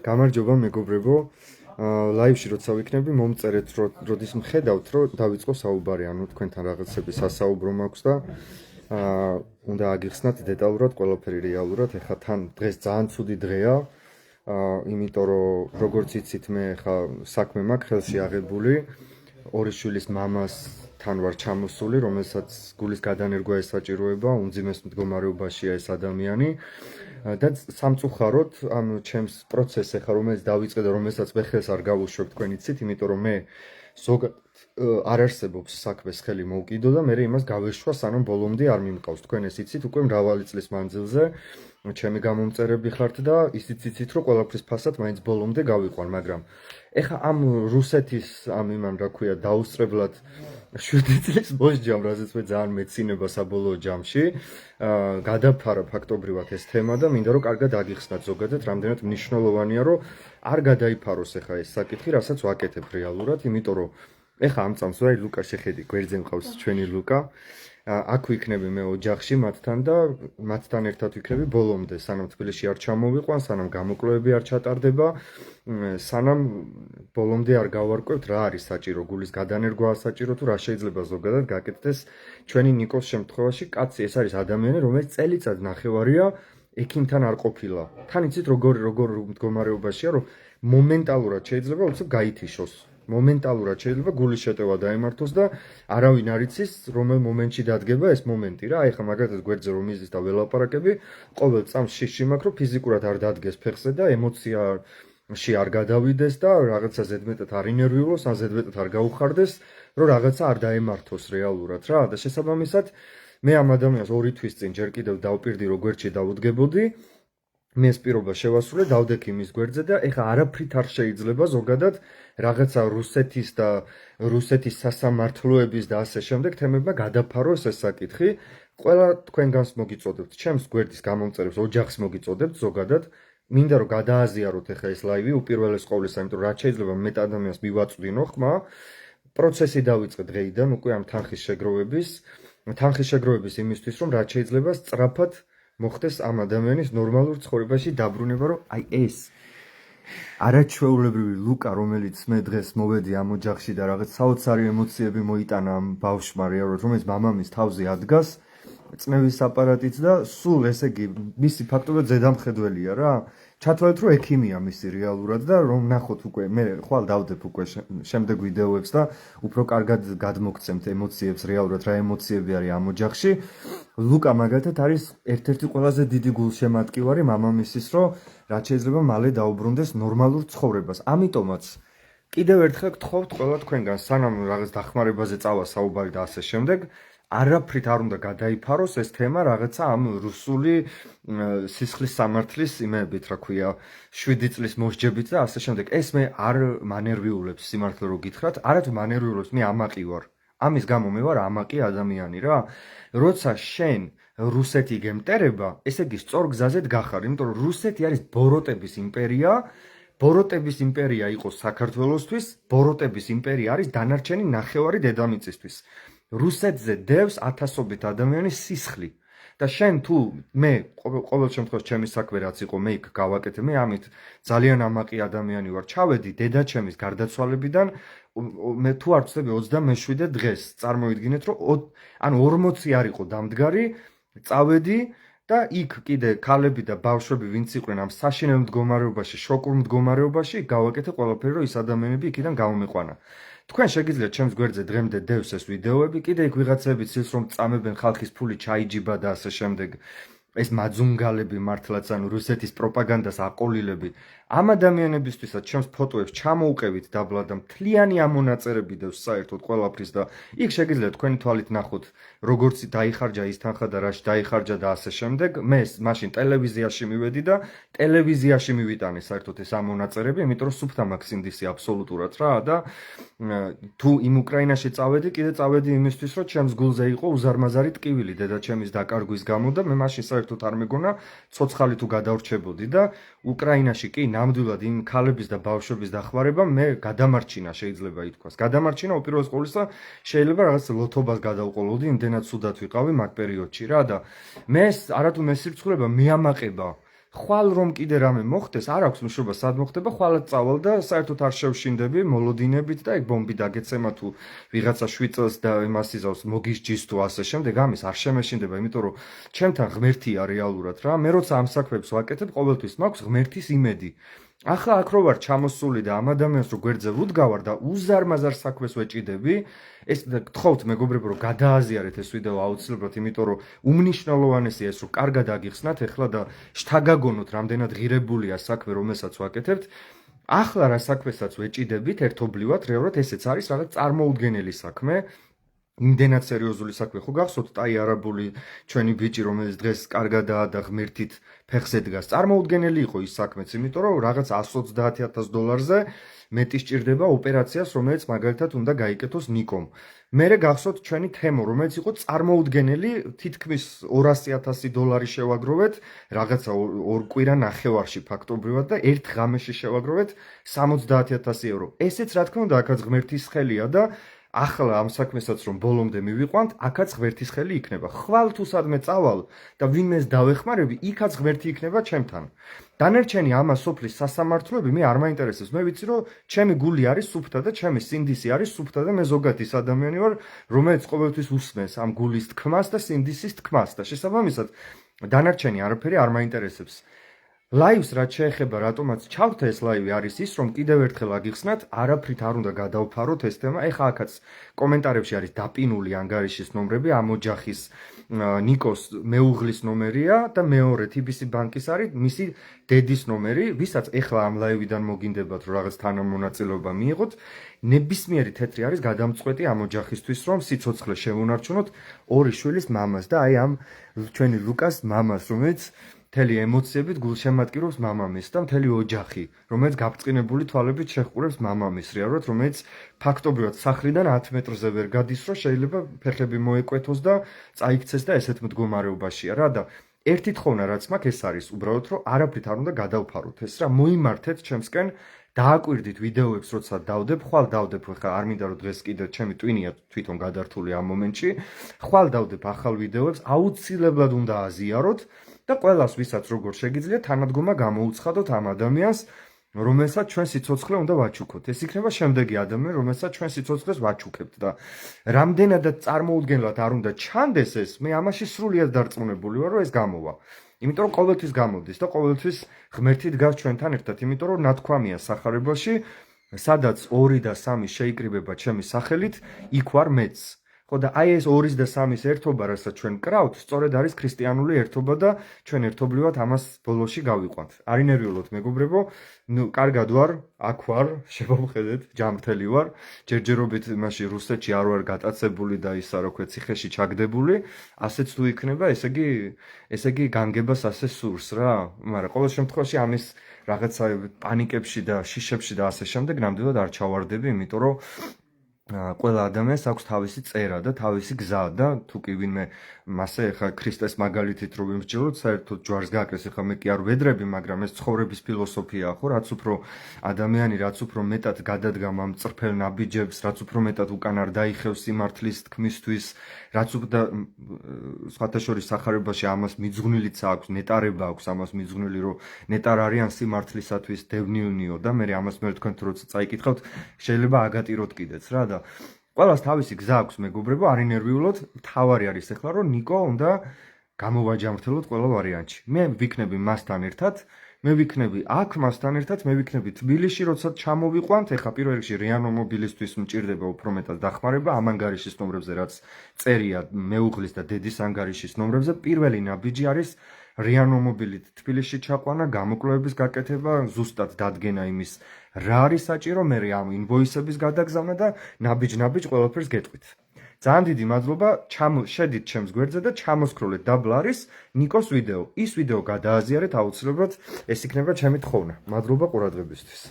გამარჯობა მეგობრებო. ლაივში როცა ვიქნები, მომწერეთ, როდის მხედავთ, რომ დავიწყო საუბარი, ანუ თქვენთან რაღაცები სასაუბრო მაქვს და უნდა აგიხსნათ დეტალურად ყველაფერი რეალურად. ეხლა თან დღეს ძალიან ცუდი დღეა, იმიტომ რომ როგორც იცით, მე ეხლა საქმე მაქვს ხელში აღებული, ორი შვილის მამასთან ვარ ჩამოსული, რომელსაც გულის გადანერგვა ესაჭიროება, უმძიმეს მდგომარეობაშია ეს ადამიანი. და სამწუხაროდ ამ ჩემს პროცესს ეხლა რომელიც დავიწყე და რომელსაც მე ხელს არ გავუშვებ თქვენ იცით, იმიტომ რომ მე ზოგადად არ არსებობს საქმეს ხელი მოვკიდო და მე იმას გავეშვა სანამ ბოლომდე არ მიმყავს. თქვენ ეს იცით უკვე მრავალი წლის მანძილზე ჩემი გამომწერები ხართ და ისიც იცით რომ ყველაფრის ფასად მაინც ბოლომდე გავიყვან, მაგრამ ეხლა ამ რუსეთის ამ იმან რა ქვია დაუსწრებლად 7 წლის მოსჯამ, რაზეც მე ძალიან მეცინება საბოლოო ჯამში, გადაფარა ფაქტობრივად ეს თემა და მინდა რომ კარგად აგიხსნათ ზოგადად, რამდენად მნიშვნელოვანია რომ არ გადაიფაროს ეხლა ეს საკითხი, რასაც ვაკეთებ რეალურად, იმიტომ რომ ეხლა ამ წამს ვარ ლუკა შეხედი, გვერდზე მყავს ჩვენი ლუკა. აქ ვიქნები მე ოჯახში მათთან და მათთან ერთად ვიქნები ბოლომდე, სანამ თბილისში არ ჩამოვიყვან, სანამ გამოკვლევები არ ჩატარდება, სანამ ბოლომდე არ გავარკვევთ რა არის საჭირო, გულის გადანერგვაა საჭირო თუ რა შეიძლება ზოგადად გაკეთდეს ჩვენი ნიკოს შემთხვევაში. კაცი ეს არის ადამიანი, რომელიც წელიწად ნახევარია ექიმთან არ ყოფილა. თან იცით როგორ მდგომარეობაშია, რომ მომენტალურად შეიძლება უცებ გაითიშოს. მომენტალურად შეიძლება გულის შეტევა დაემართოს და არავინ არ იცის რომელ მომენტში დადგება ეს მომენტი რა. ეხლა მაგალითად გვერდზე რომ იზის და ველაპარაკები, ყოველ წამს შიში მაქვს რომ ფიზიკურად არ დადგეს ფეხზე და ემოციაში არ გადავიდეს და რაღაცა ზედმეტად არ ინერვიულოს, ან ზედმეტად არ გაუხარდეს, რომ რაღაცა არ დაემართოს რეალურად რა. და შესაბამისად მე ამ ადამიანს 2 თვის წინ ჯერ კიდევ დავპირდი რომ გვერდში დავუდგებოდი. მე ეს პირობა შევასრულე, დავდექი მის გვერდზე და ეხლა არაფრით არ შეიძლება ზოგადად რაღაცა რუსეთის და რუსეთის სასამართლოების და ასე შემდეგ თემებმა გადაფაროს ეს საკითხი. ყველა თქვენგანს მოგიწოდებთ, ჩემს გვერდის გამომწერებს ოჯახს მოგიწოდებთ ზოგადად. მინდა რომ გადააზიაროთ ეხლა ეს ლაივი უპირველეს ყოვლისა, იმიტომ რომ რაც შეიძლება მეტ ადამიანს მივაწვდინო ხმა. პროცესი დავიწყე დღეიდან უკვე ამ თანხის შეგროვების იმისთვის, რომ რაც შეიძლება სწრაფად მოხდეს ამ ადამიანის ნორმალურ ცხოვრებაში დაბრუნება, რომ აი ეს არაჩვეულებრივი ლუკა, რომელიც მე დღეს მოვედი ამ ოჯახში და რაღაც საოცარი ემოციები მოიტანა ამ ბავშვმა რეალურად, რომელიც მამამის თავზე ადგას, წნევის აპარატით და სულ ესე იგი მისი ფაქტობრივად ზედამხედველია რა. ჩათვალეთ რომ ექიმია მისი რეალურად და რომ ნახოთ უკვე მე ხვალ დავდებ უკვე შემდეგ ვიდეოებს და უფრო კარგად გადმოგცემთ ემოციებს რეალურად რა ემოციები არის ამ ოჯახში. ლუკა მაგალითად არის ერთ-ერთი ყველაზე დიდი გულშემატკივარი მამამისის, რომ რაც შეიძლება მალე დაუბრუნდეს ნორმალურ ცხოვრებას. ამიტომაც კიდევ ერთხელ გთხოვთ ყველა თქვენგან, სანამ რაღაც დახმარებაზე წავა საუბარი და ასე შემდეგ, არაფრით არ უნდა გადაიფაროს ეს თემა რაღაცა ამ რუსული სისხლის სამართლის იმებით, რა ქვია, 7 წლის მოსჯებით და ასე შემდეგ. ეს მე არ მანერვიულებს სიმართლე რო გითხრათ, არათუ მანერვიულებს, მე ამაყი ვარ. ამის გამო მე ვარ ამაყი ადამიანი რა. როცა შენ რუსეთი გემტერება, ესე იგი სწორ გზაზე დგახარ, იმიტომ რომ რუსეთი არის ბოროტების იმპერია. ბოროტების იმპერია იყო საქართველოსთვის, ბოროტების იმპერია არის დანარჩენი ნახევარი დედამიწისთვის. რუსეთზე დევს ათასობით ადამიანის სისხლი და შენ თუ მე ყოველ შემთხვევაში ჩემი საქმე რაც იყო მე იქ გავაკეთე, მე ამით ძალიან ამაყი ადამიანი ვარ, ჩავედი დედაჩემის გარდაცვალებიდან მე თუ არ ვცდები 27 დღეს, წარმოიდგინეთ რომ ანუ 40 არ იყო დამდგარი, წავედი და იქ კიდე ქალები და ბავშვები ვინც იყვნენ ამ საშინელ მდგომარეობაში, შოკურ მდგომარეობაში, გავაკეთე ყველაფერი რომ ის ადამიანები იქიდან გამომიყვანა. თქვენ შეგიძლიათ ჩემს გვერდზე დღემდე დევს ეს ვიდეოები, კიდე იქ ვიღაცები ცილს რომ წამებენ ხალხის ფული ჩაიჯიბა და ასე შემდეგ. ეს მაძუნგალები მართლაც ანუ რუსეთის პროპაგანდას აყოლილები. ამ ადამიანებისთვისაც ჩემს ფოტოებს ჩამოუყევით დაბლა და მთლიანი ამონაწერები დევს საერთოდ ყველაფრის და იქ შეგიძლიათ თქვენი თვალით ნახოთ როგორც დაიხარჯა ის თანხა და რაში დაიხარჯა და ასე შემდეგ. მე მაშინ ტელევიზიაში მივედი და ტელევიზიაში მივიტანე საერთოდ ეს ამონაწერები, იმიტომ რომ სუფთა მაქვს ინდისი აბსოლუტურად რა და თუ იმ უკრაინაში წავედი, კიდე წავედი იმისთვის, რომ ჩემს გულზე იყო უზარმაზარი ტკივილი დედაჩემის დაკარგვის გამო და მე მაშინ საერთოდ არ მეგონა ცოცხალი თუ გადავრჩებოდი და უკრაინაში კი ნამდვილად იმ ქალების და ბავშვების დახმარება მე გადამარჩინა შეიძლება ითქვას. გადამარჩინა უპირველეს ყოვლისა შეიძლება რაღაც ლოთობას გადავყოლოდი, იმდენად სუდად ვიყავი მაგ პერიოდში რა და მე არათუ მე სირცხულება მიამაყება ხვალ რომ კიდე რამე მოხდეს, არ აქვს მშობა სად მოხდება, ხვალად წავალ და საერთოდ არ შევშინდები მოლოდინებით და ეგ ბომბი დაგეცემა თუ ვიღაცა შვიწელს და იმას იზავს მოგისჯის თუ ასე შემდეგ, ამის არ შემეშინდება, იმიტომ რომ ჩემთან ღმერთია რეალურად რა. მე როცა ამ საქმებს ვაკეთებ, ყოველთვის მაქვს ღმერთის იმედი. ახლა აქ რო ვარ ჩამოსული და ამ ადამიანს რო გვერდზე ვუდგავარ და უზარმაზარ საქმეს ვეჭიდები, ეს გთხოვთ მეგობრებო რომ გადააზიარეთ ეს ვიდეო აუცილებლად, იმიტომ რომ უმნიშვნელოვანესია ეს რომ კარგად აგიხსნათ ეხლა და შთაგაგონოთ რამდენად ღირებულია საქმე რომელსაც ვაკეთებთ. ახლა რა საქმესაც ვეჭიდებით ერთობლივად, რეალურად ესეც არის რაღაც წარმოუდგენელი საქმე. იმდენად სერიოზული საქმე ხო გახსოვთ ტაი არაბული ჩვენი ბიჭი რომელიც დღეს კარგადაა და ღმერთით ფეხზე დგას. წარმოუდგენელი იყო ის საქმეც, იმიტომ რომ რაღაც $130,000-ზე მეტი სჭირდება ოპერაციას, რომელიც მაგალითად უნდა გაიკეთოს ნიკომ. მერე გახსოვთ ჩვენი თემო, რომელიც იყო წარმოუდგენელი, თითქმის $200,000 შევაგროვეთ, რაღაცა ორ კვირა ნახევარში ფაქტობრივად და ერთ ღამეში შევაგროვეთ €70,000. ესეც რა თქმა უნდა აქაც ღმერთის ხელია და ახლა ამ საქმესაც რომ ბოლომდე მივიყვანთ, აქაც ღმერთის ხელი იქნება. ხვალ თუ სადმე წავალ და ვინმეს დავეხმარები, იქაც ღმერთი იქნება ჩემთან. დანარჩენი ამას სოფლის სასამართლოები მე არ მაინტერესებს. მე ვიცი რომ ჩემი გული არის სუფთა და ჩემი სინდისი არის სუფთა და მე ზოგადად ის ადამიანი ვარ, რომელიც ყოველთვის უსმენს ამ გულის თქმას და სინდისის თქმას და შესაბამისად დანარჩენი არაფერი არ მაინტერესებს. ლაივს რაც შეეხება რატომაც ჩავრდა ეს ლაივი არის ის რომ კიდევ ერთხელ აგიხსნათ, არაფრით არ უნდა გადავფაროთ ეს თემა. ეხლა აქაც კომენტარებში არის დაპინული ანგარიშის ნომრები, ამ ოჯახის ნიკოს მეუღლის ნომერია და მეორე TBC ბანკის არის მისი დედის ნომერი, ვისაც ეხლა ამ ლაივიდან მოგინდებათ რომ რაღაც თანამონაწილეობა მიიღოთ. ნებისმიერი თეთრი არის გადამწყვეტი ამ ოჯახისთვის რომ სიცოცხლე შევუნარჩუნოთ ორი შვილის მამას და აი ამ ჩვენი ლუკას მამას, რომელიც მთელი ემოციებით გულშემატკივრობს მამამისს და მთელი ოჯახი, რომელიც გაბრწყინებული თვალებით შეჰყურებს მამამისს, რეალურად, რომელიც ფაქტობრივად სახლიდან 10 მეტრზე ვერ გადის, რომ შეიძლება ფეხები მოეკვეთოს და წაიქცეს და ესეთ მდგომარეობაშია რა და ერთი თხოვნა რაც მაქვს ეს არის უბრალოდ რომ არაფრით არ უნდა გადავფაროთ ეს რა, მოიმართეთ ჩემსკენ, დააკვირდით ვიდეოებს როცა დავდებ, ხვალ დავდებ, ხა არ მინდა რომ დღეს კიდე ჩემი ტვინია თვითონ გადართული ამ მომენტში, ხვალ დავდებ ახალ ვიდეოებს, აუცილებლად უნდა აზიაროთ და ყველას ვისაც როგორ შეგიძლია თანადგომა გამოუცხადოთ ამ ადამიანს, რომელსაც ჩვენ სიცოცხლე უნდა ვაჩუქოთ. ეს იქნება შემდეგი ადამიანი, რომელსაც ჩვენ სიცოცხლეს ვაჩუქებთ და რამდენადაც წარმოუდგენლად არ უნდა ჩანდეს ეს, მე ამაში სრულიად დარწმუნებული ვარ, რომ ეს გამოვა. იმიტომ რომ ყოველთვის გამოვდის და ყოველთვის ღმერთი დგას ჩვენთან ერთად, იმიტომ რომ ნათქვამია სახარებაში, სადაც 2 და 3 შეიკრიბება ჩემი სახელით, იქ ვარ მეც. ხო და აი ეს 2 და 3-ის ერთობა, რასაც ჩვენ კრავთ, სწორედ არის ქრისტიანული ერთობა და ჩვენ ერთობლივად ამას ბოლოში გავიყვანთ. არ ინერვიულოთ მეგობრებო, ნუ კარგად ვარ, აქ ვარ, შემოვხედეთ, ჯანმრთელი ვარ, ჯერჯერობით იმაში რუსეთში არ ვარ გატაცებული და ისა რა ქვია ციხეში ჩაგდებული, ასეც თუ იქნება, ესე იგი განგებას ასე სურს რა, მაგრამ ყოველ შემთხვევაში ამის რაღაცა პანიკებში და შიშებში და ასე შემდეგ ნამდვილად არ ჩავარდები, იმიტომ რომ ყველა ადამიანს აქვს თავისი წერა და თავისი გზა და თუ კი ვინმე მასე ხა ქრისტეს მაგალითით რომ ვიმსჯელოთ, საერთოდ ჯვარს გააკრეს, ხა მე კი არ ვედრები, მაგრამ ეს ცხოვრების ფილოსოფიაა ხო, რაც უფრო ადამიანი, რაც უფრო მეტად გადადგამ ამ წრფელ ნაბიჯებს, რაც უფრო მეტად უკან არ დაიხევს სიმართლის თქმისთვის, რაც უფრო სხვათა შორის სახარებაში ამას მიძღვნილიც აქვს, ნეტარება აქვს ამას მიძღვნილი, რომ ნეტარ არიან სიმართლისათვის დევნილნიო და მე ამას მე თქვენთ როცა წაიკითხავთ, შეიძლება აგატიროთ კიდეც რა და ყველას თავისი გზა აქვს მეგობრებო, არ ინერვიულოთ, თავარი არის ეხლა რომ ნიკო უნდა გამოვაჯამრთელოთ ყველა ვარიანტში. მე ვიქნები მასთან ერთად, მე ვიქნები აქ მასთან ერთად, მე ვიქნები თბილისში, როცა ჩამოვიყვანთ, ეხლა პირველ რიგში რიანო მობილისთვის მჭირდება უფრო მეტად დახმარება ამ ანგარიშის ნომრებზე, რაც წერია მეუღლის და დედის ანგარიშის ნომრებზე, პირველი ნაბიჯი არის რიანო მობილით თბილისში ჩაყვანა, გამოკვლევების გაკეთება, ზუსტად დადგენა იმის რა არის საჭირო, მე ამ ინვოისების გადაგზავნა და ნაბიჯ ყველაფერს გეტყვით. ძალიან დიდი მადლობა, შედით ჩემს გვერდზე და ჩამოსკროლეთ დაბლა არის ნიკოს ვიდეო. ის ვიდეო გადააზიარეთ აუცილებლად, ეს იქნება ჩემი თხოვნა. მადლობა ყურადღებისთვის.